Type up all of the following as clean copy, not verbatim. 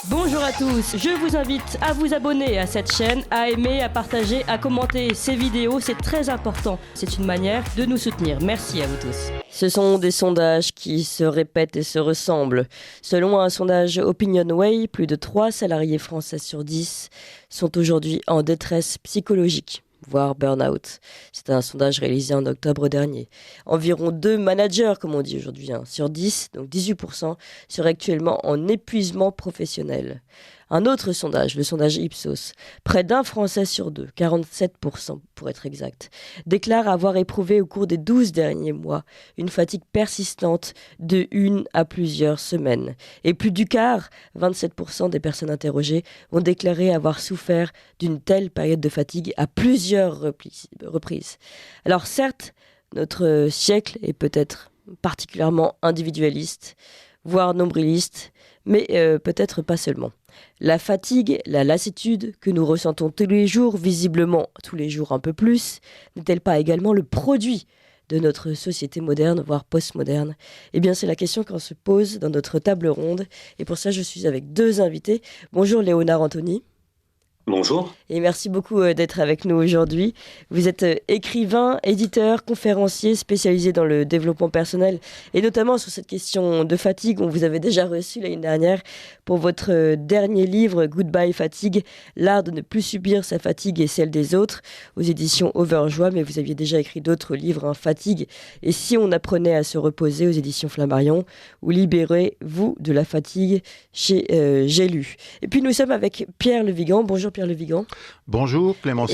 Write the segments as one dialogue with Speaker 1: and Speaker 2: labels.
Speaker 1: Bonjour à tous, je vous invite à vous abonner à cette chaîne, à aimer, à partager, à commenter ces vidéos, c'est très important. C'est une manière de nous soutenir. Merci à vous tous. Ce sont des sondages qui se répètent et se ressemblent. Selon un sondage OpinionWay, plus de 3 salariés français sur 10 sont aujourd'hui en détresse psychologique, voire burn-out. C'est un sondage réalisé en octobre dernier. Environ 2 managers, comme on dit aujourd'hui, sur 10, donc 18%, seraient actuellement en épuisement professionnel. Un autre sondage, le sondage Ipsos, près d'un Français sur 2, 47% pour être exact, déclare avoir éprouvé au cours des 12 derniers mois une fatigue persistante de 1 à plusieurs semaines. Et plus du quart, 27% des personnes interrogées, ont déclaré avoir souffert d'une telle période de fatigue à plusieurs reprises. Alors certes, notre siècle est peut-être particulièrement individualiste, voire nombriliste, mais peut-être pas seulement. La fatigue, la lassitude que nous ressentons tous les jours, visiblement tous les jours un peu plus, n'est-elle pas également le produit de notre société moderne, voire postmoderne ? Eh bien, c'est la question qu'on se pose dans notre table ronde. Et pour ça, je suis avec 2 invités. Bonjour Léonard Anthony.
Speaker 2: Bonjour.
Speaker 1: Et merci beaucoup d'être avec nous aujourd'hui. Vous êtes écrivain, éditeur, conférencier spécialisé dans le développement personnel et notamment sur cette question de fatigue. On vous avait déjà reçu l'année dernière pour votre dernier livre Goodbye Fatigue, l'art de ne plus subir sa fatigue et celle des autres aux éditions Overjoie. Mais vous aviez déjà écrit d'autres livres, Fatigue et si on apprenait à se reposer aux éditions Flammarion, ou Libérez-vous de la fatigue chez J'ai lu. Et puis nous sommes avec Pierre Levigan. Bonjour Pierre Levigan.
Speaker 3: Bonjour Clémence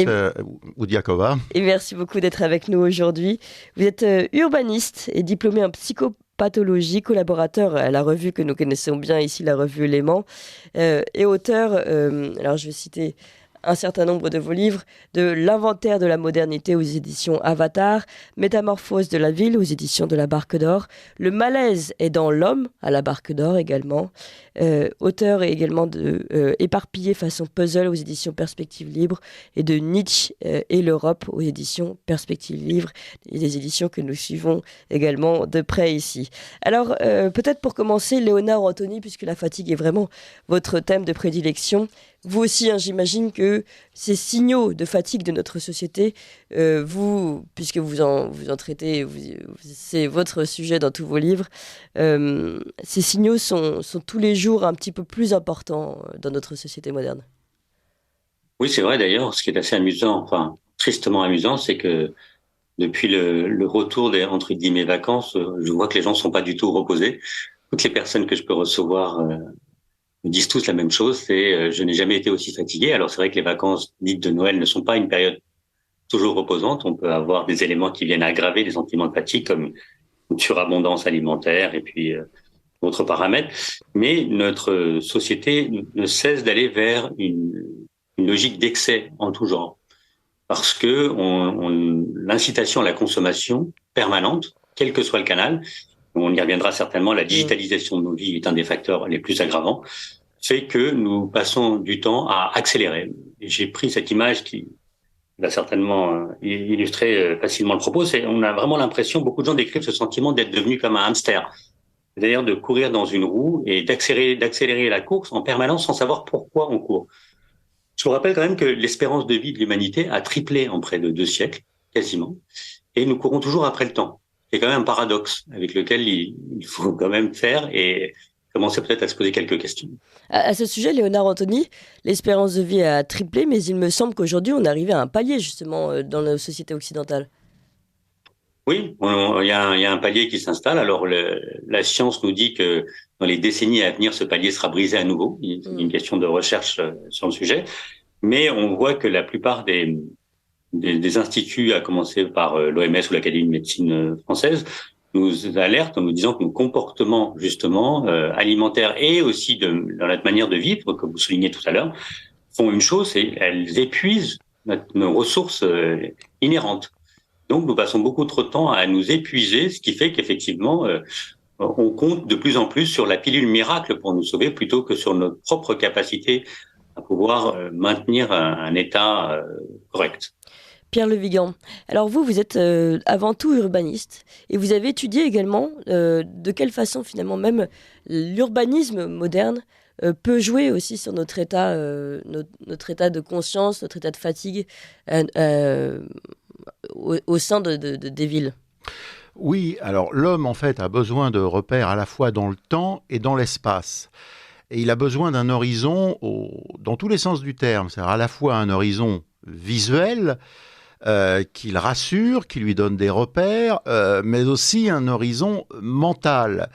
Speaker 3: Oudiakova.
Speaker 1: Et merci beaucoup d'être avec nous aujourd'hui. Vous êtes urbaniste et diplômé en psychopathologie, collaborateur à la revue que nous connaissons bien ici, la revue Léman, et auteur, alors je vais citer un certain nombre de vos livres, de L'inventaire de la modernité aux éditions Avatar, Métamorphose de la ville aux éditions de la Barque d'Or, Le malaise est dans l'homme à la Barque d'Or également, auteur également de Éparpillé façon puzzle aux éditions Perspectives Libres et de Nietzsche et l'Europe aux éditions Perspectives Libres, et des éditions que nous suivons également de près ici. Alors peut-être pour commencer, Léonard Anthony, puisque la fatigue est vraiment votre thème de prédilection, vous aussi, j'imagine que ces signaux de fatigue de notre société, vous, puisque vous en traitez, c'est votre sujet dans tous vos livres, ces signaux sont tous les jours un petit peu plus importants dans notre société moderne.
Speaker 2: Oui, c'est vrai d'ailleurs. Ce qui est assez amusant, enfin tristement amusant, c'est que depuis le retour des entre guillemets vacances, je vois que les gens sont pas du tout reposés. Toutes les personnes que je peux recevoir me disent tous la même chose, c'est je n'ai jamais été aussi fatigué. Alors c'est vrai que les vacances dites de Noël ne sont pas une période toujours reposante. On peut avoir des éléments qui viennent aggraver des sentiments de fatigue comme une surabondance alimentaire et puis d'autres paramètres. Mais notre société ne cesse d'aller vers une logique d'excès en tout genre. Parce que l'incitation à la consommation permanente, quel que soit le canal, on y reviendra certainement, la digitalisation de nos vies est un des facteurs les plus aggravants, fait que nous passons du temps à accélérer. Et j'ai pris cette image qui va certainement illustrer facilement le propos. On a vraiment l'impression, beaucoup de gens décrivent ce sentiment d'être devenu comme un hamster. C'est-à-dire de courir dans une roue et d'accélérer la course en permanence sans savoir pourquoi on court. Je vous rappelle quand même que l'espérance de vie de l'humanité a triplé en près de 2 siècles, quasiment, et nous courons toujours après le temps. C'est quand même un paradoxe avec lequel il faut quand même faire et commencer peut-être à se poser quelques questions.
Speaker 1: À ce sujet, Léonard Anthony, l'espérance de vie a triplé, mais il me semble qu'aujourd'hui, on est arrivé à un palier, justement, dans la société occidentale.
Speaker 2: Oui, il y a un palier qui s'installe. Alors, la science nous dit que dans les décennies à venir, ce palier sera brisé à nouveau. C'est une question de recherche sur le sujet. Mais on voit que la plupart des instituts, à commencer par l'OMS ou l'Académie de médecine française, nous alertent en nous disant que nos comportements, justement, alimentaires et aussi dans notre manière de vivre, comme vous soulignez tout à l'heure, font une chose, c'est elles épuisent nos ressources inhérentes. Donc, nous passons beaucoup trop de temps à nous épuiser, ce qui fait qu'effectivement, on compte de plus en plus sur la pilule miracle pour nous sauver plutôt que sur notre propre capacité à pouvoir maintenir un état correct.
Speaker 1: Pierre Levigan, alors vous êtes avant tout urbaniste et vous avez étudié également de quelle façon finalement même l'urbanisme moderne peut jouer aussi sur notre état, notre état de conscience, notre état de fatigue au sein des villes.
Speaker 3: Oui, alors l'homme, en fait, a besoin de repères à la fois dans le temps et dans l'espace. Et il a besoin d'un horizon dans tous les sens du terme, c'est-à-dire à la fois un horizon visuel qui le rassure, qui lui donne des repères, mais aussi un horizon mental.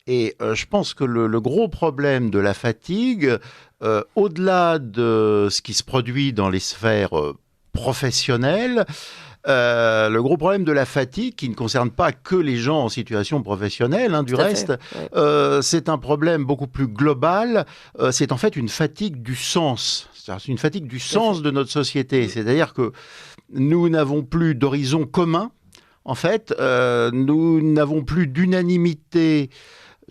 Speaker 3: Et je pense que le gros problème de la fatigue, au-delà de ce qui se produit dans les sphères professionnelles, le gros problème de la fatigue, qui ne concerne pas que les gens en situation professionnelle, du reste, c'est un problème beaucoup plus global. C'est en fait une fatigue du sens. C'est une fatigue du sens de notre société. C'est-à-dire que nous n'avons plus d'horizon commun. En fait, nous n'avons plus d'unanimité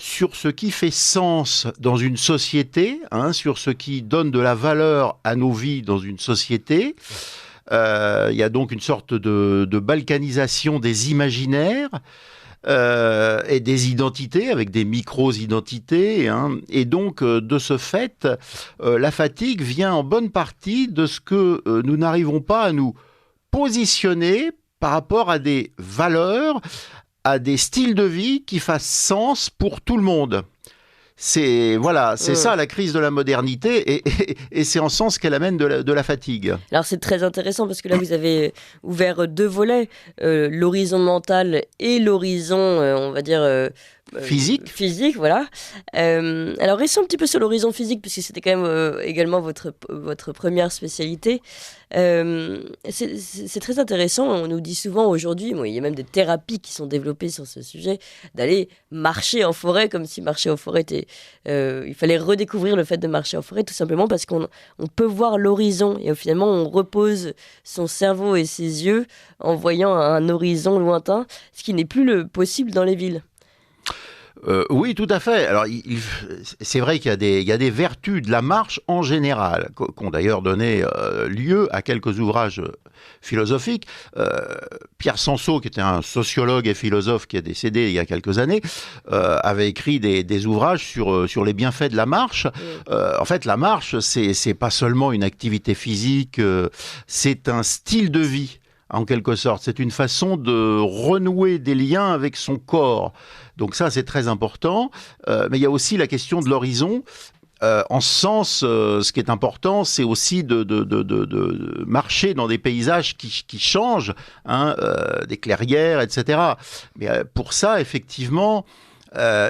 Speaker 3: sur ce qui fait sens dans une société, sur ce qui donne de la valeur à nos vies dans une société. Il y a donc une sorte de balkanisation des imaginaires et des identités, avec des micro-identités. Et donc, de ce fait, la fatigue vient en bonne partie de ce que nous n'arrivons pas à nous positionner par rapport à des valeurs, à des styles de vie qui fassent sens pour tout le monde. C'est ça la crise de la modernité et c'est en sens qu'elle amène de la fatigue.
Speaker 1: Alors c'est très intéressant parce que là vous avez ouvert deux volets, l'horizon mental et l'horizon, on va dire... Physique, voilà. Alors restons un petit peu sur l'horizon physique puisque c'était quand même également votre première spécialité. C'est très intéressant. On nous dit souvent aujourd'hui, il y a même des thérapies qui sont développées sur ce sujet, d'aller marcher en forêt comme si marcher en forêt était... il fallait redécouvrir le fait de marcher en forêt tout simplement parce qu'on peut voir l'horizon et finalement on repose son cerveau et ses yeux en voyant un horizon lointain, ce qui n'est plus possible dans les villes.
Speaker 3: Oui, tout à fait. Alors, c'est vrai qu'il y a des vertus de la marche en général, qui ont d'ailleurs donné lieu à quelques ouvrages philosophiques. Pierre Sansot, qui était un sociologue et philosophe qui est décédé il y a quelques années, avait écrit des ouvrages sur les bienfaits de la marche. En fait, la marche, c'est pas seulement une activité physique, c'est un style de vie. En quelque sorte, c'est une façon de renouer des liens avec son corps. Donc ça, c'est très important. Mais il y a aussi la question de l'horizon. En ce sens, ce qui est important, c'est aussi de marcher dans des paysages qui changent, des clairières, etc. Mais pour ça, effectivement...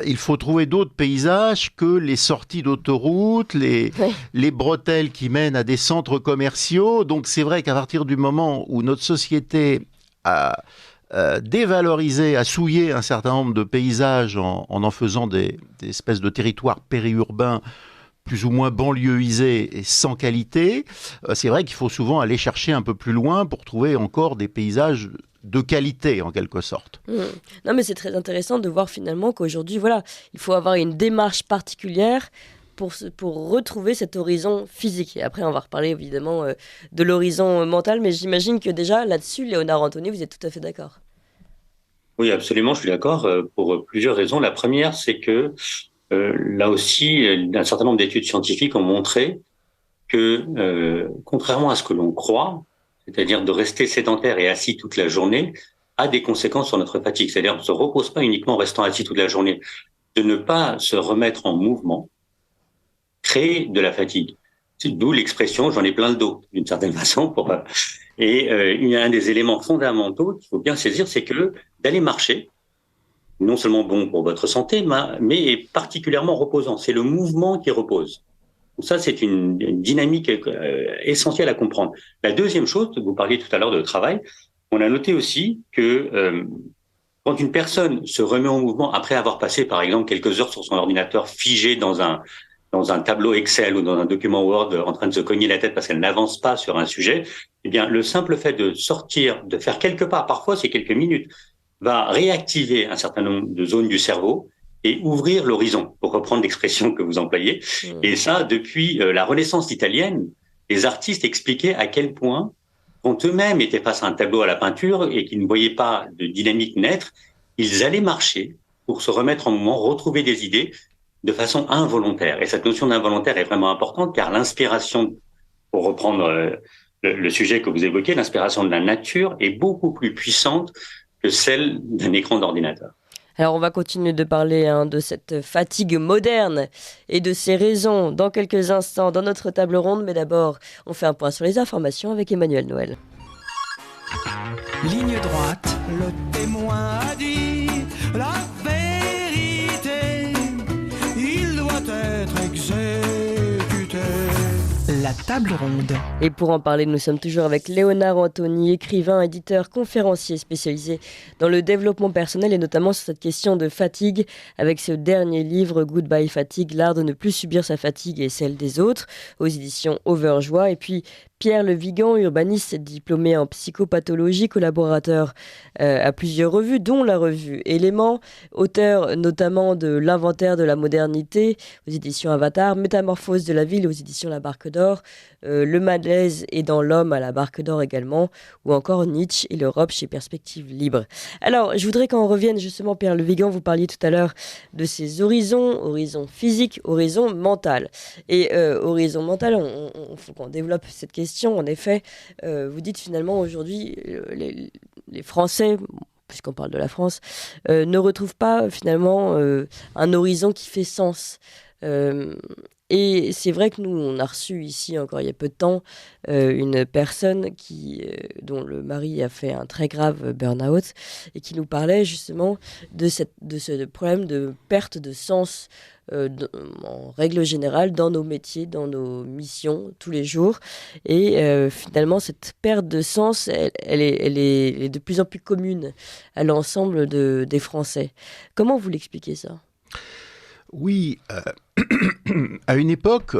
Speaker 3: il faut trouver d'autres paysages que les sorties d'autoroute, les bretelles qui mènent à des centres commerciaux. Donc c'est vrai qu'à partir du moment où notre société a dévalorisé, a souillé un certain nombre de paysages en faisant des espèces de territoires périurbains plus ou moins banlieusisés et sans qualité, c'est vrai qu'il faut souvent aller chercher un peu plus loin pour trouver encore des paysages de qualité, en quelque sorte.
Speaker 1: Non, mais c'est très intéressant de voir finalement qu'aujourd'hui, il faut avoir une démarche particulière pour retrouver cet horizon physique. Et après, on va reparler évidemment de l'horizon mental, mais j'imagine que déjà, là-dessus, Léonard Anthony, vous êtes tout à fait d'accord.
Speaker 2: Oui, absolument, je suis d'accord pour plusieurs raisons. La première, c'est que là aussi, un certain nombre d'études scientifiques ont montré que, contrairement à ce que l'on croit, c'est-à-dire de rester sédentaire et assis toute la journée, a des conséquences sur notre fatigue. C'est-à-dire on ne se repose pas uniquement en restant assis toute la journée. De ne pas se remettre en mouvement crée de la fatigue. C'est d'où l'expression « j'en ai plein le dos », d'une certaine façon. Et un des éléments fondamentaux qu'il faut bien saisir, c'est que d'aller marcher, non seulement bon pour votre santé, mais particulièrement reposant. C'est le mouvement qui repose. Donc ça, c'est une dynamique essentielle à comprendre. La deuxième chose, vous parliez tout à l'heure de travail, on a noté aussi que quand une personne se remet en mouvement après avoir passé, par exemple, quelques heures sur son ordinateur figé dans un tableau Excel ou dans un document Word en train de se cogner la tête parce qu'elle n'avance pas sur un sujet, eh bien, le simple fait de sortir, de faire quelques pas, parfois c'est quelques minutes, va réactiver un certain nombre de zones du cerveau et ouvrir l'horizon, pour reprendre l'expression que vous employez. Et ça, depuis la Renaissance italienne, les artistes expliquaient à quel point, quand eux-mêmes étaient face à un tableau à la peinture et qu'ils ne voyaient pas de dynamique naître, ils allaient marcher pour se remettre en mouvement, retrouver des idées, de façon involontaire. Et cette notion d'involontaire est vraiment importante car l'inspiration, pour reprendre le sujet que vous évoquez, l'inspiration de la nature est beaucoup plus puissante que celle d'un écran d'ordinateur.
Speaker 1: Alors on va continuer de parler de cette fatigue moderne et de ses raisons dans quelques instants dans notre table ronde, mais d'abord on fait un point sur les informations avec Emmanuel Noël.
Speaker 4: Ligne droite, le témoin a dit la vérité, il doit être exécuté. La table ronde.
Speaker 1: Et pour en parler, nous sommes toujours avec Léonard Anthony, écrivain, éditeur, conférencier spécialisé dans le développement personnel et notamment sur cette question de fatigue avec ce dernier livre Goodbye Fatigue, l'art de ne plus subir sa fatigue et celle des autres aux éditions Overjoie. Et puis Pierre Le Vigan, urbaniste diplômé en psychopathologie, collaborateur à plusieurs revues, dont la revue Éléments, auteur notamment de L'inventaire de la modernité aux éditions Avatar, Métamorphose de la ville aux éditions La Barque d'Or, Le malaise est dans l'homme à La Barque d'Or également, ou encore Nietzsche et l'Europe chez Perspectives Libres. Alors, je voudrais qu'on revienne justement, Pierre Le Vigan, vous parliez tout à l'heure de ces horizons physiques, horizon mental. Et horizon mental, il faut qu'on développe cette question. En effet, vous dites finalement aujourd'hui, les Français, puisqu'on parle de la France, ne retrouvent pas finalement un horizon qui fait sens. Et c'est vrai que nous, on a reçu ici, encore il y a peu de temps, une personne dont le mari a fait un très grave burn-out et qui nous parlait justement de ce problème de perte de sens en règle générale dans nos métiers, dans nos missions tous les jours. Et finalement, cette perte de sens, elle est de plus en plus commune à l'ensemble des Français. Comment vous l'expliquez ça ?
Speaker 3: Oui, à une époque,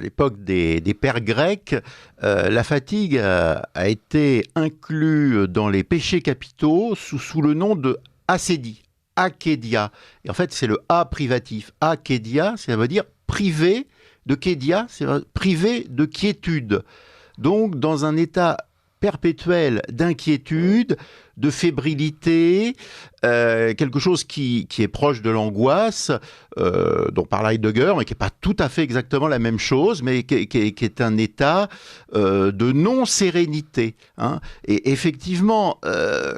Speaker 3: l'époque des pères grecs, la fatigue a été inclue dans les péchés capitaux sous le nom de acédie, akédia. Et en fait, c'est le A privatif. Akédia, ça veut dire privé de kédia, c'est privé de quiétude. Donc, dans un état perpétuel d'inquiétude, de fébrilité, quelque chose qui est proche de l'angoisse, dont parle Heidegger, mais qui n'est pas tout à fait exactement la même chose, mais qui est un état de non-sérénité. Hein. Et effectivement,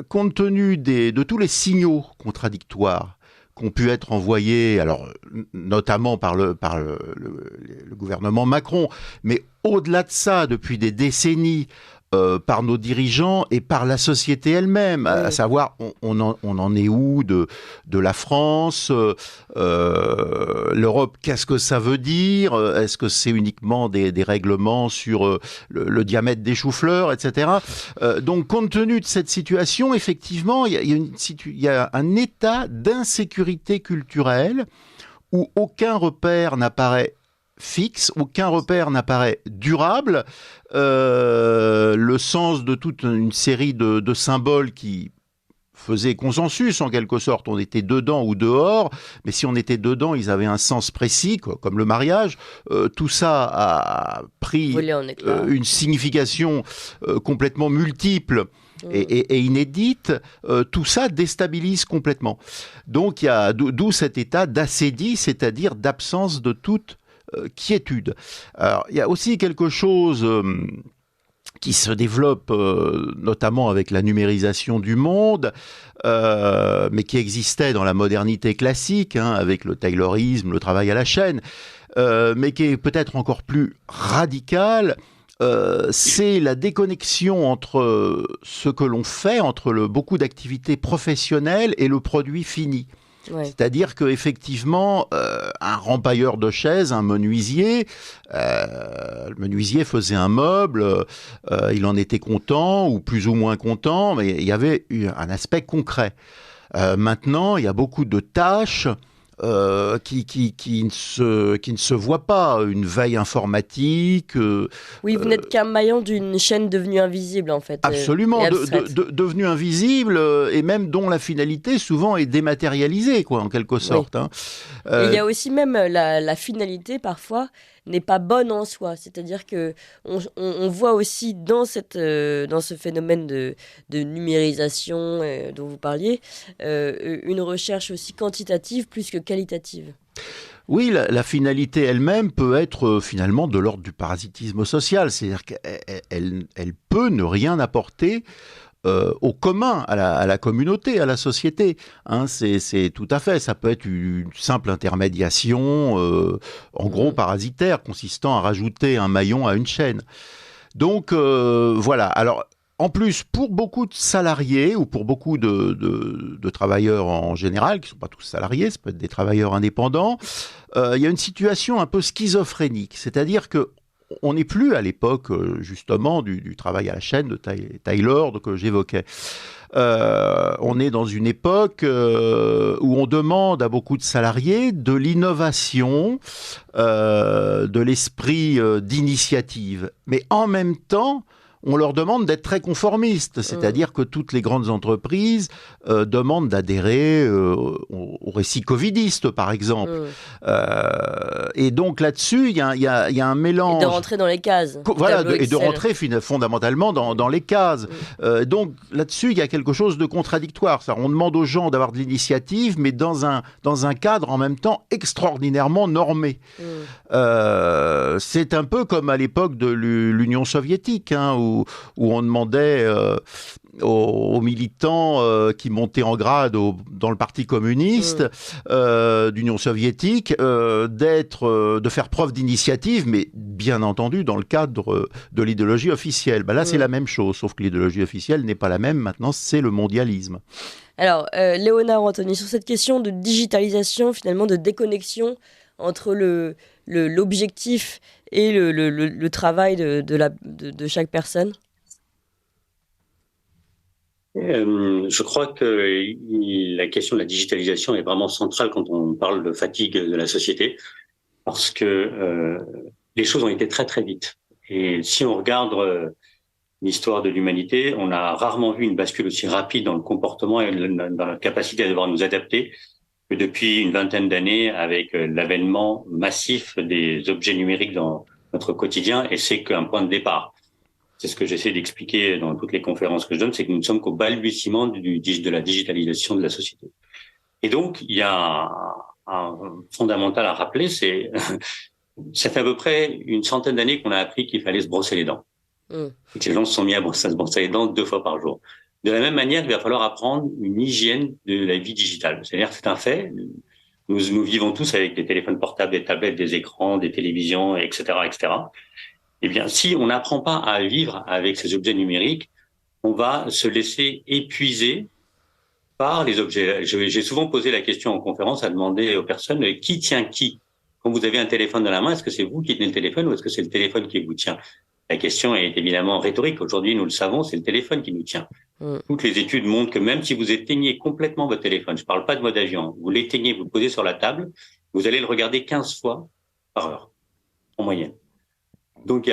Speaker 3: compte tenu de tous les signaux contradictoires qui ont pu être envoyés, alors notamment par le gouvernement Macron, mais au-delà de ça, depuis des décennies, par nos dirigeants et par la société elle-même, à savoir on en est où de la France, l'Europe, qu'est-ce que ça veut dire, est-ce que c'est uniquement des règlements sur le diamètre des choux-fleurs, etc. Donc compte tenu de cette situation, effectivement, il y a un état d'insécurité culturelle où aucun repère n'apparaît fixe, aucun repère n'apparaît durable. Le sens de toute une série de symboles qui faisaient consensus en quelque sorte, on était dedans ou dehors, mais si on était dedans, ils avaient un sens précis, comme le mariage. Tout ça a pris une signification complètement multiple et inédite. Tout ça déstabilise complètement. Donc il y a d'où cet état d'acédie, c'est-à-dire d'absence de toute quiétude. Alors, il y a aussi quelque chose qui se développe notamment avec la numérisation du monde, mais qui existait dans la modernité classique, hein, avec le taylorisme, le travail à la chaîne, mais qui est peut-être encore plus radical. C'est la déconnexion entre ce que l'on fait, entre beaucoup d'activités professionnelles et le produit fini. Ouais. C'est-à-dire qu'effectivement, un rempailleur de chaises, un menuisier, le menuisier faisait un meuble, il en était content ou plus ou moins content, mais il y avait un aspect concret. Maintenant, il y a beaucoup de tâches qui ne se voient pas, une veille informatique.
Speaker 1: Oui, vous n'êtes qu'un maillon d'une chaîne devenue invisible, en fait.
Speaker 3: Absolument, devenue invisible, et même dont la finalité, souvent, est dématérialisée, quoi, en quelque sorte. Oui.
Speaker 1: Hein. Il y a aussi même la finalité, parfois, n'est pas bonne en soi. C'est-à-dire qu'on voit aussi dans ce phénomène de numérisation dont vous parliez, une recherche aussi quantitative plus que qualitative.
Speaker 3: Oui, la finalité elle-même peut être finalement de l'ordre du parasitisme social, c'est-à-dire qu'elle peut ne rien apporter au commun, à la communauté, à la société. Hein, c'est tout à fait. Ça peut être une simple intermédiation, en gros parasitaire, consistant à rajouter un maillon à une chaîne. Donc voilà. Alors en plus, pour beaucoup de salariés ou pour beaucoup de travailleurs en général, qui ne sont pas tous salariés, ça peut être des travailleurs indépendants, il y a une situation un peu schizophrénique. C'est-à-dire que on n'est plus à l'époque, justement, du travail à la chaîne de Taylor que j'évoquais. On est dans une époque où on demande à beaucoup de salariés de l'innovation, de l'esprit d'initiative. Mais en même temps, on leur demande d'être très conformistes, c'est-à-dire que toutes les grandes entreprises demandent d'adhérer au récit covidiste, par exemple. Et donc là-dessus, il y a un mélange.
Speaker 1: Et de rentrer dans les cases.
Speaker 3: Voilà, et de rentrer fondamentalement dans les cases. Donc là-dessus, il y a quelque chose de contradictoire. On demande aux gens d'avoir de l'initiative, mais dans un cadre en même temps extraordinairement normé. C'est un peu comme à l'époque de l'Union soviétique, hein, où on demandait aux militants qui montaient en grade dans le parti communiste d'Union soviétique de faire preuve d'initiative, mais bien entendu dans le cadre de l'idéologie officielle. Là, c'est la même chose, sauf que l'idéologie officielle n'est pas la même. Maintenant, c'est le mondialisme.
Speaker 1: Alors, Léonard Anthony, sur cette question de digitalisation, finalement, de déconnexion entre l'objectif et le travail de chaque personne?
Speaker 2: Je crois que la question de la digitalisation est vraiment centrale quand on parle de fatigue de la société, parce que les choses ont été très très vite. Et si on regarde l'histoire de l'humanité, on a rarement vu une bascule aussi rapide dans le comportement et dans la capacité à devoir nous adapter que depuis une vingtaine d'années, avec l'avènement massif des objets numériques dans notre quotidien, et c'est qu'un point de départ. C'est ce que j'essaie d'expliquer dans toutes les conférences que je donne, c'est que nous ne sommes qu'au balbutiement de la digitalisation de la société. Et donc, il y a un fondamental à rappeler, ça fait à peu près une centaine d'années qu'on a appris qu'il fallait se brosser les dents. Et que les gens se sont mis à se brosser les dents 2 fois par jour. De la même manière, il va falloir apprendre une hygiène de la vie digitale. C'est-à-dire que c'est un fait. Nous vivons tous avec des téléphones portables, des tablettes, des écrans, des télévisions, etc., etc. Eh bien, si on n'apprend pas à vivre avec ces objets numériques, on va se laisser épuiser par les objets. J'ai souvent posé la question en conférence à demander aux personnes qui tient qui. Quand vous avez un téléphone dans la main, est-ce que c'est vous qui tenez le téléphone ou est-ce que c'est le téléphone qui vous tient? La question est évidemment rhétorique. Aujourd'hui, nous le savons, c'est le téléphone qui nous tient. Toutes les études montrent que même si vous éteignez complètement votre téléphone, je ne parle pas de mode avion, vous l'éteignez, vous le posez sur la table, vous allez le regarder 15 fois par heure, en moyenne. Donc,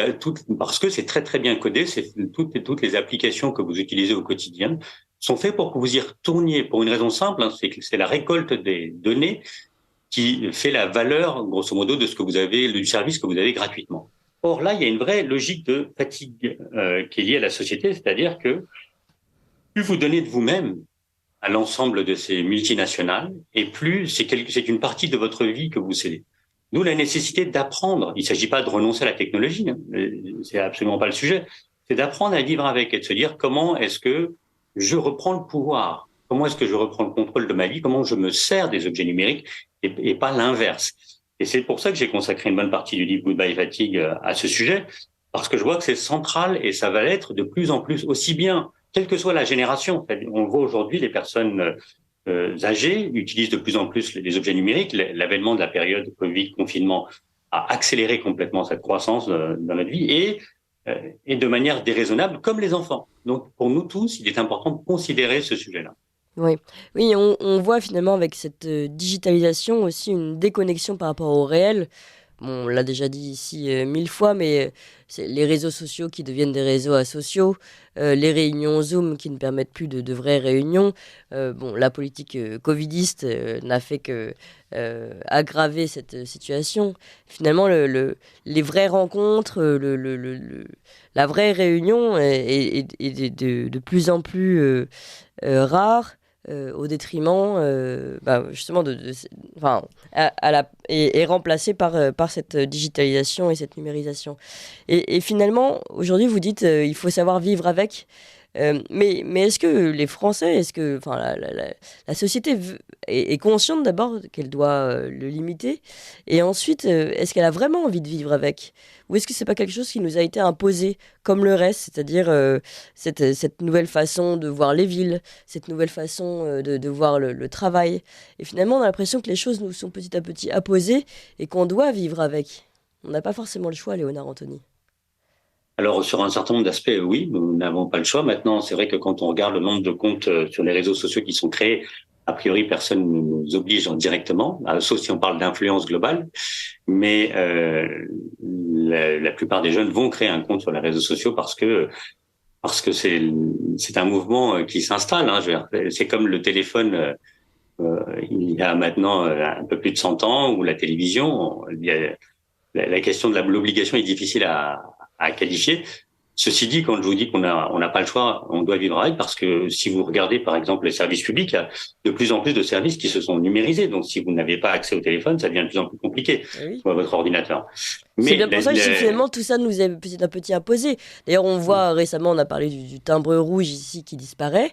Speaker 2: parce que c'est très très bien codé, toutes les applications que vous utilisez au quotidien sont faites pour que vous y retourniez pour une raison simple, hein, c'est que c'est la récolte des données qui fait la valeur, grosso modo, de ce que vous avez, du service que vous avez gratuitement. Or là, il y a une vraie logique de fatigue qui est liée à la société, c'est-à-dire que plus vous donnez de vous-même à l'ensemble de ces multinationales, et plus c'est une partie de votre vie que vous cédez. Nous, la nécessité d'apprendre, il ne s'agit pas de renoncer à la technologie, hein, c'est absolument pas le sujet, c'est d'apprendre à vivre avec et de se dire comment est-ce que je reprends le pouvoir, comment est-ce que je reprends le contrôle de ma vie, comment je me sers des objets numériques et pas l'inverse. Et c'est pour ça que j'ai consacré une bonne partie du livre Goodbye Fatigue à ce sujet, parce que je vois que c'est central et ça va l'être de plus en plus, aussi bien, quelle que soit la génération. On le voit aujourd'hui, les personnes âgées utilisent de plus en plus les objets numériques. L'avènement de la période Covid, confinement, a accéléré complètement cette croissance dans notre vie et de manière déraisonnable, comme les enfants. Donc, pour nous tous, il est important de considérer ce sujet-là.
Speaker 1: Oui, on voit finalement avec cette digitalisation aussi une déconnexion par rapport au réel. Bon, on l'a déjà dit ici 1000 fois, mais c'est les réseaux sociaux qui deviennent des réseaux asociaux, les réunions Zoom qui ne permettent plus de vraies réunions. La politique covidiste n'a fait que aggraver cette situation. Finalement, les vraies rencontres, la vraie réunion est de plus en plus rare. au détriment justement est remplacé par cette digitalisation et cette numérisation. Et finalement, aujourd'hui, vous dites il faut savoir vivre avec. Mais est-ce que les Français, la société est consciente d'abord qu'elle doit le limiter, et ensuite est-ce qu'elle a vraiment envie de vivre avec, ou est-ce que c'est pas quelque chose qui nous a été imposé comme le reste, c'est-à-dire cette nouvelle façon de voir les villes, cette nouvelle façon de voir le travail, et finalement on a l'impression que les choses nous sont petit à petit imposées et qu'on doit vivre avec. On n'a pas forcément le choix, Léonard Anthony.
Speaker 2: Alors, sur un certain nombre d'aspects, oui, nous n'avons pas le choix. Maintenant, c'est vrai que quand on regarde le nombre de comptes sur les réseaux sociaux qui sont créés, a priori, personne ne nous oblige directement, sauf si on parle d'influence globale. Mais la plupart des jeunes vont créer un compte sur les réseaux sociaux parce que c'est un mouvement qui s'installe. C'est comme le téléphone il y a maintenant un peu plus de 100 ans, ou la télévision. La question de l'obligation est difficile à qualifier. Ceci dit, quand je vous dis qu'on n'a pas le choix, on doit vivre avec, parce que si vous regardez par exemple les services publics, il y a de plus en plus de services qui se sont numérisés. Donc si vous n'avez pas accès au téléphone, ça devient de plus en plus compliqué, ou à votre ordinateur.
Speaker 1: C'est bien pour ça que finalement tout ça nous est petit à petit imposé. D'ailleurs, on voit récemment, on a parlé du timbre rouge ici qui disparaît.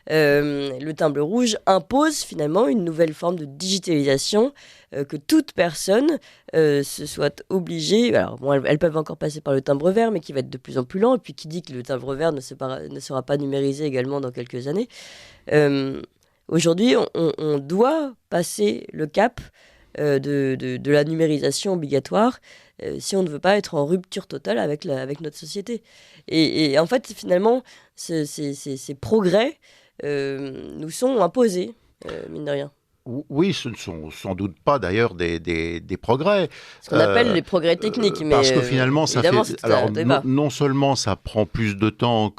Speaker 1: Le timbre rouge impose finalement une nouvelle forme de digitalisation, que toute personne se soit obligée. Alors bon, elles peuvent encore passer par le timbre vert, mais qui va être de plus en plus lent. Et puis qui dit que le timbre vert ne sera pas numérisé également dans quelques années. Aujourd'hui, on doit passer le cap de la numérisation obligatoire si on ne veut pas être en rupture totale avec notre société. Et en fait, finalement, ces progrès nous sont imposés, mine de rien.
Speaker 3: Oui, ce ne sont sans doute pas d'ailleurs des progrès.
Speaker 1: Ce qu'on appelle les progrès techniques. Mais
Speaker 3: parce que finalement, ça fait. Alors,
Speaker 1: débat.
Speaker 3: Non seulement ça prend plus de temps,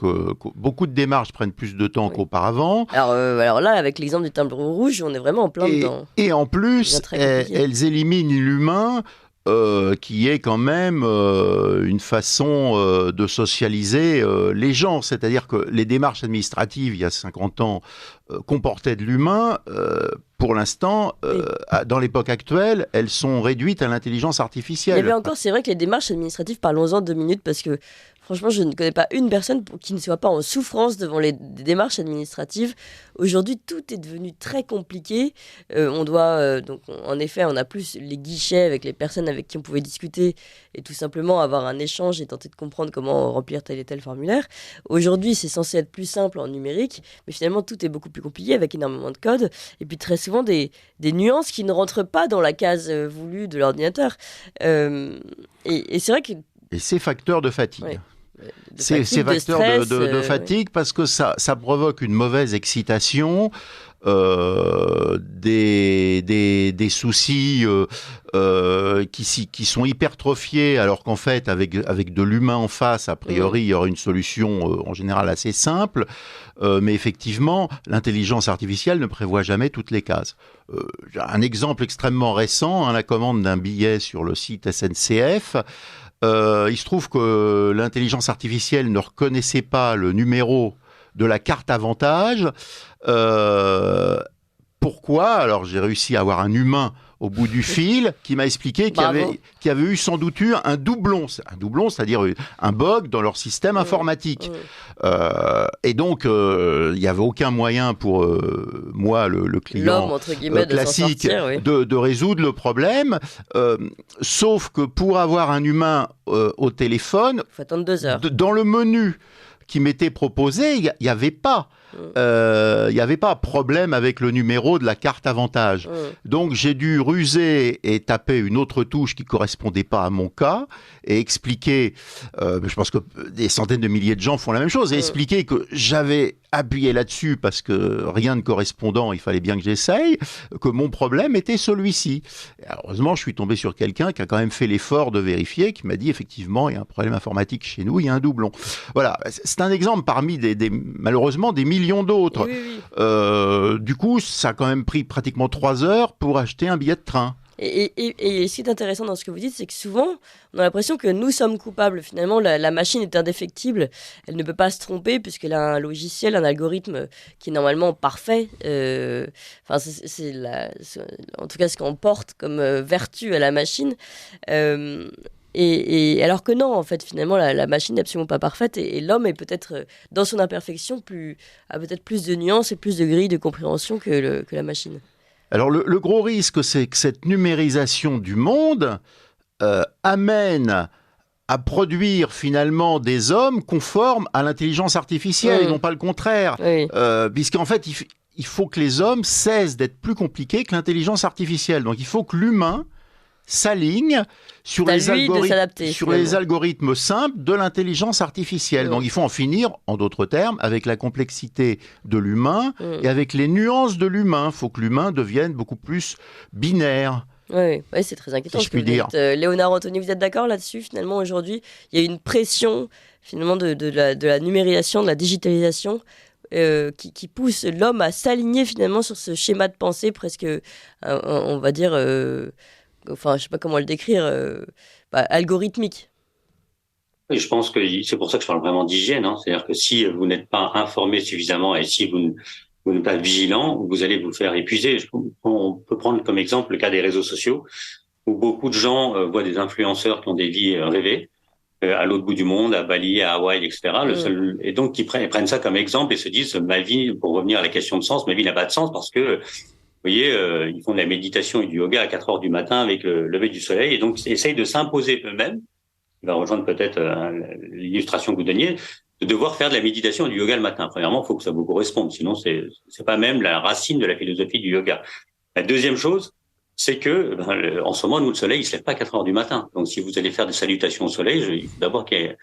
Speaker 3: beaucoup de démarches prennent plus de temps qu'auparavant.
Speaker 1: Alors là, avec l'exemple du timbre rouge, on est vraiment en plein dedans.
Speaker 3: Et en plus, elles éliminent l'humain. Qui est quand même une façon de socialiser les gens. C'est-à-dire que les démarches administratives, il y a 50 ans, comportaient de l'humain. Pour l'instant, dans l'époque actuelle, elles sont réduites à l'intelligence artificielle.
Speaker 1: Mais encore, c'est vrai que les démarches administratives, parlons-en 2 minutes, parce que franchement, je ne connais pas une personne qui ne soit pas en souffrance devant les démarches administratives. Aujourd'hui, tout est devenu très compliqué. On doit, donc, en effet, on n'a plus les guichets avec les personnes avec qui on pouvait discuter et tout simplement avoir un échange et tenter de comprendre comment remplir tel et tel formulaire. Aujourd'hui, c'est censé être plus simple en numérique, mais finalement, tout est beaucoup plus compliqué avec énormément de code et puis très souvent des nuances qui ne rentrent pas dans la case voulue de l'ordinateur. Et c'est vrai que...
Speaker 3: Et c'est facteur de fatigue.
Speaker 1: Ouais.
Speaker 3: C'est facteur de fatigue parce que ça provoque une mauvaise excitation, des soucis qui sont hypertrophiés, alors qu'en fait, avec de l'humain en face, a priori, il y aura une solution en général assez simple. Mais effectivement, l'intelligence artificielle ne prévoit jamais toutes les cases. Un exemple extrêmement récent, la commande d'un billet sur le site SNCF. Il se trouve que l'intelligence artificielle ne reconnaissait pas le numéro de la carte avantage. Pourquoi ? Alors j'ai réussi à avoir un humain au bout du fil qui m'a expliqué qu'il y avait eu sans doute un doublon. Un doublon, c'est-à-dire un bug dans leur système informatique. Et donc, il n'y avait aucun moyen pour moi, le client classique, de résoudre le problème. Sauf que pour avoir un humain au téléphone,
Speaker 1: faut attendre 2 heures.
Speaker 3: Dans le menu qui m'était proposé, il n'y avait pas. Il n'y avait pas problème avec le numéro de la carte avantage. Donc j'ai dû ruser et taper une autre touche qui ne correspondait pas à mon cas et expliquer, je pense que des centaines de milliers de gens font la même chose, et expliquer que j'avais appuyé là-dessus parce que rien ne correspondant, il fallait bien que j'essaye, que mon problème était celui-ci. Et heureusement, je suis tombé sur quelqu'un qui a quand même fait l'effort de vérifier, qui m'a dit effectivement, il y a un problème informatique chez nous, il y a un doublon. Voilà, c'est un exemple parmi malheureusement des millions d'autres.
Speaker 1: Oui.
Speaker 3: Du coup, ça a quand même pris pratiquement 3 heures pour acheter un billet de train.
Speaker 1: Et ce qui est intéressant dans ce que vous dites, c'est que souvent, on a l'impression que nous sommes coupables. Finalement, la machine est indéfectible. Elle ne peut pas se tromper puisqu'elle a un logiciel, un algorithme qui est normalement parfait. En tout cas ce qu'on porte comme vertu à la machine. Et alors que non, en fait, finalement, la machine n'est absolument pas parfaite et l'homme est peut-être, dans son imperfection, a peut-être plus de nuances et plus de grilles de compréhension que la machine.
Speaker 3: Alors le gros risque, c'est que cette numérisation du monde amène à produire finalement des hommes conformes à l'intelligence artificielle et non pas le contraire.
Speaker 1: Oui.
Speaker 3: Puisqu'en fait, il faut que les hommes cessent d'être plus compliqués que l'intelligence artificielle. Donc il faut que l'humain s'aligne sur les algorithmes simples de l'intelligence artificielle. Donc il faut en finir, en d'autres termes, avec la complexité de l'humain et avec les nuances de l'humain. Il faut que l'humain devienne beaucoup plus binaire.
Speaker 1: Oui, c'est très inquiétant.
Speaker 3: Si je puis dire.
Speaker 1: Léonard Anthony, vous êtes d'accord là-dessus? Finalement, aujourd'hui, il y a une pression finalement de la numérisation, de la digitalisation qui pousse l'homme à s'aligner finalement sur ce schéma de pensée presque, on va dire... je ne sais pas comment le décrire, algorithmique.
Speaker 2: Oui, je pense que c'est pour ça que je parle vraiment d'hygiène. C'est-à-dire que si vous n'êtes pas informé suffisamment et si vous n'êtes pas vigilant, vous allez vous faire épuiser. On peut prendre comme exemple le cas des réseaux sociaux, où beaucoup de gens voient des influenceurs qui ont des vies rêvées, à l'autre bout du monde, à Bali, à Hawaï, etc. Et donc, ils prennent ça comme exemple et se disent, ma vie, pour revenir à la question de sens, ma vie n'a pas de sens parce que... Vous voyez, ils font de la méditation et du yoga à 4 heures du matin avec le lever du soleil et donc essayent de s'imposer eux-mêmes. Il va rejoindre peut-être l'illustration que vous donniez, de devoir faire de la méditation et du yoga le matin. Premièrement, il faut que ça vous corresponde, sinon c'est pas même la racine de la philosophie du yoga. La deuxième chose, c'est que en ce moment, nous, le soleil, il se lève pas à 4 heures du matin. Donc si vous allez faire des salutations au soleil, il faut d'abord qu'il y ait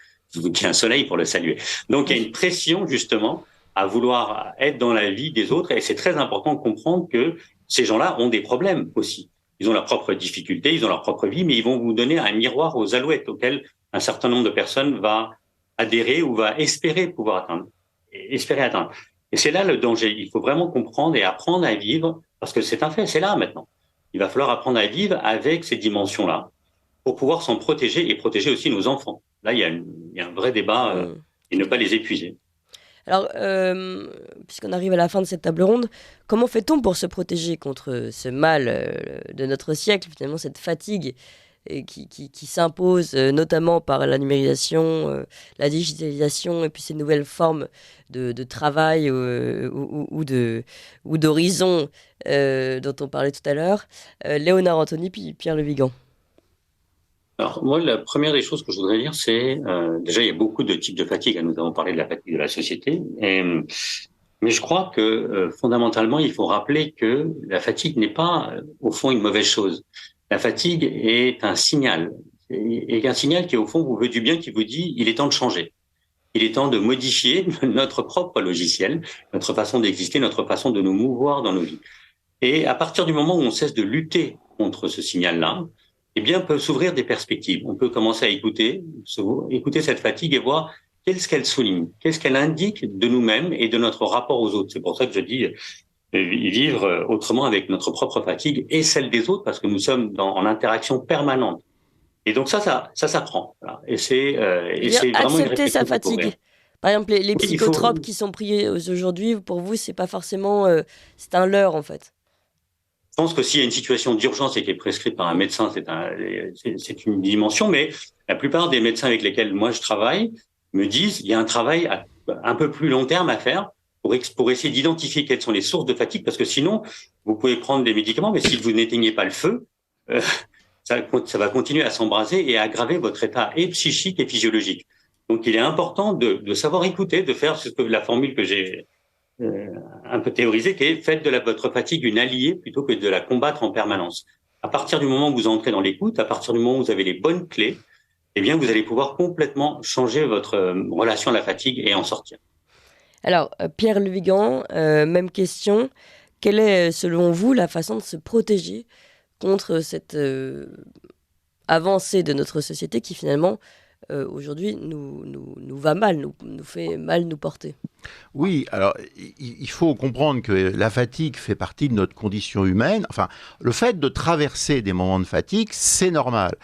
Speaker 2: un soleil pour le saluer. Donc il y a une pression justement à vouloir être dans la vie des autres et c'est très important de comprendre que ces gens-là ont des problèmes aussi. Ils ont leurs propres difficultés, ils ont leur propre vie, mais ils vont vous donner un miroir aux alouettes auxquelles un certain nombre de personnes va adhérer ou va espérer pouvoir atteindre. Et c'est là le danger. Il faut vraiment comprendre et apprendre à vivre, parce que c'est un fait, c'est là maintenant. Il va falloir apprendre à vivre avec ces dimensions-là pour pouvoir s'en protéger et protéger aussi nos enfants. Là, il y a un vrai débat et ne pas les épuiser.
Speaker 1: Alors, puisqu'on arrive à la fin de cette table ronde, comment fait-on pour se protéger contre ce mal de notre siècle, finalement, cette fatigue qui s'impose notamment par la numérisation, la digitalisation et puis ces nouvelles formes de travail ou d'horizon dont on parlait tout à l'heure. Léonard Anthony puis Pierre Le Vigan.
Speaker 2: Alors moi, la première des choses que je voudrais dire, c'est déjà il y a beaucoup de types de fatigue. Nous avons parlé de la fatigue de la société, mais je crois que fondamentalement, il faut rappeler que la fatigue n'est pas au fond une mauvaise chose. La fatigue est un signal, et un signal qui au fond vous veut du bien, qui vous dit il est temps de changer, il est temps de modifier notre propre logiciel, notre façon d'exister, notre façon de nous mouvoir dans nos vies. Et à partir du moment où on cesse de lutter contre ce signal-là, eh bien, peuvent s'ouvrir des perspectives. On peut commencer à écouter cette fatigue et voir qu'est-ce qu'elle souligne, qu'est-ce qu'elle indique de nous-mêmes et de notre rapport aux autres. C'est pour ça que je dis vivre autrement avec notre propre fatigue et celle des autres, parce que nous sommes en interaction permanente. Et donc ça s'apprend. Voilà. Et c'est vraiment
Speaker 1: accepter sa fatigue. Par exemple, les psychotropes qui sont pris aujourd'hui, pour vous, c'est pas forcément, c'est un leurre en fait.
Speaker 2: Je pense que s'il y a une situation d'urgence et qui est prescrite par un médecin, c'est une dimension, mais la plupart des médecins avec lesquels moi je travaille me disent il y a un travail à un peu plus long terme à faire pour essayer d'identifier quelles sont les sources de fatigue, parce que sinon, vous pouvez prendre des médicaments, mais si vous n'éteignez pas le feu, ça va continuer à s'embraser et à aggraver votre état et psychique et physiologique. Donc il est important de savoir écouter, de faire la formule que j'ai un peu théorisé, qui est faites de votre fatigue une alliée plutôt que de la combattre en permanence. À partir du moment où vous entrez dans l'écoute, à partir du moment où vous avez les bonnes clés, eh bien vous allez pouvoir complètement changer votre relation à la fatigue et en sortir.
Speaker 1: Alors, Pierre Le Vigan, même question. Quelle est, selon vous, la façon de se protéger contre cette avancée de notre société qui finalement aujourd'hui nous va mal, nous fait mal nous porter.
Speaker 3: Oui, alors il faut comprendre que la fatigue fait partie de notre condition humaine. Enfin, le fait de traverser des moments de fatigue, c'est normal.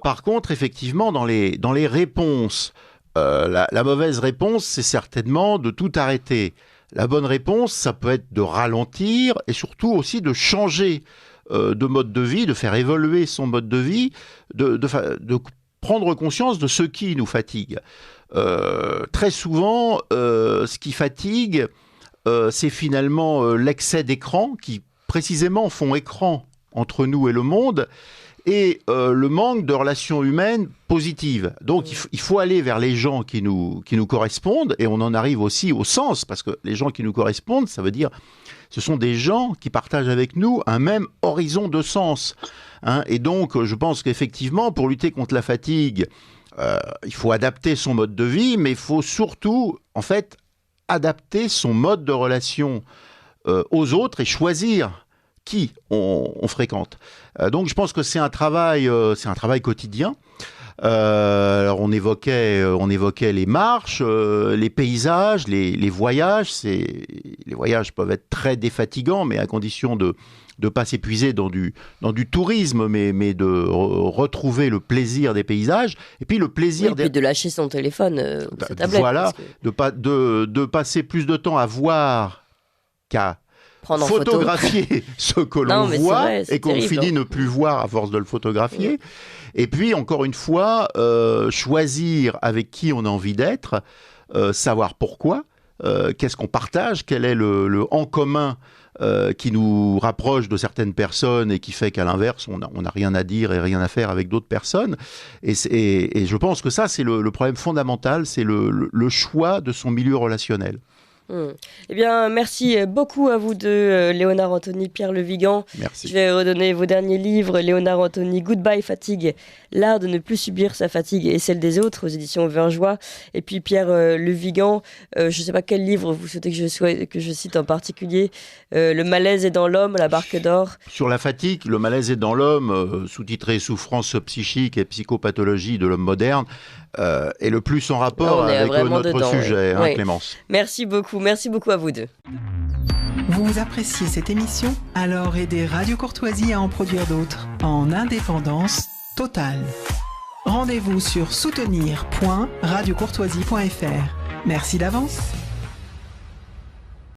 Speaker 3: Par contre, effectivement, dans les réponses, la mauvaise réponse, c'est certainement de tout arrêter. La bonne réponse, ça peut être de ralentir et surtout aussi de changer de mode de vie, de faire évoluer son mode de vie, de prendre conscience de ce qui nous fatigue. Très souvent, ce qui fatigue, c'est finalement l'excès d'écran qui précisément font écran entre nous et le monde, et le manque de relations humaines positives. Donc il faut aller vers les gens qui nous correspondent, et on en arrive aussi au sens, parce que les gens qui nous correspondent, ça veut dire ce sont des gens qui partagent avec nous un même horizon de sens. Hein. Et donc je pense qu'effectivement, pour lutter contre la fatigue, il faut adapter son mode de vie, mais il faut surtout, en fait, adapter son mode de relation aux autres et choisir qui on fréquente. Donc je pense que c'est un travail quotidien. Alors on évoquait les marches, les paysages, les voyages. Les voyages peuvent être très défatigants, mais à condition de ne pas s'épuiser dans du tourisme, mais de retrouver le plaisir des paysages. Et puis le plaisir...
Speaker 1: Oui, puis de lâcher son téléphone ou sa tablette.
Speaker 3: Voilà, de passer plus de temps à voir qu'à photographier ce que l'on voit, vrai, et qu'on finit ne plus voir à force de le photographier. Oui. Et puis, encore une fois, choisir avec qui on a envie d'être, savoir pourquoi, qu'est-ce qu'on partage, quel est le en commun qui nous rapproche de certaines personnes et qui fait qu'à l'inverse, on n'a rien à dire et rien à faire avec d'autres personnes. Et je pense que ça, c'est le problème fondamental, c'est le choix de son milieu relationnel.
Speaker 1: Eh bien, merci beaucoup à vous deux, Léonard Anthony, Pierre Le Vigan.
Speaker 3: Merci.
Speaker 1: Je vais redonner vos derniers livres. Léonard Anthony, Goodbye Fatigue, l'art de ne plus subir sa fatigue et celle des autres, aux éditions Vergeois. Et puis Pierre Le Vigan, je ne sais pas quel livre vous souhaitez que je cite en particulier. Le malaise est dans l'homme, la barque d'or.
Speaker 3: Sur la fatigue, le malaise est dans l'homme, sous-titré Souffrance psychique et psychopathologie de l'homme moderne, est le plus en rapport avec notre sujet,
Speaker 1: oui.
Speaker 3: Clémence.
Speaker 1: Merci beaucoup à vous deux.
Speaker 4: Vous appréciez cette émission? Alors aidez Radio Courtoisie à en produire d'autres, en indépendance totale. Rendez-vous sur soutenir.radiocourtoisie.fr. Merci d'avance.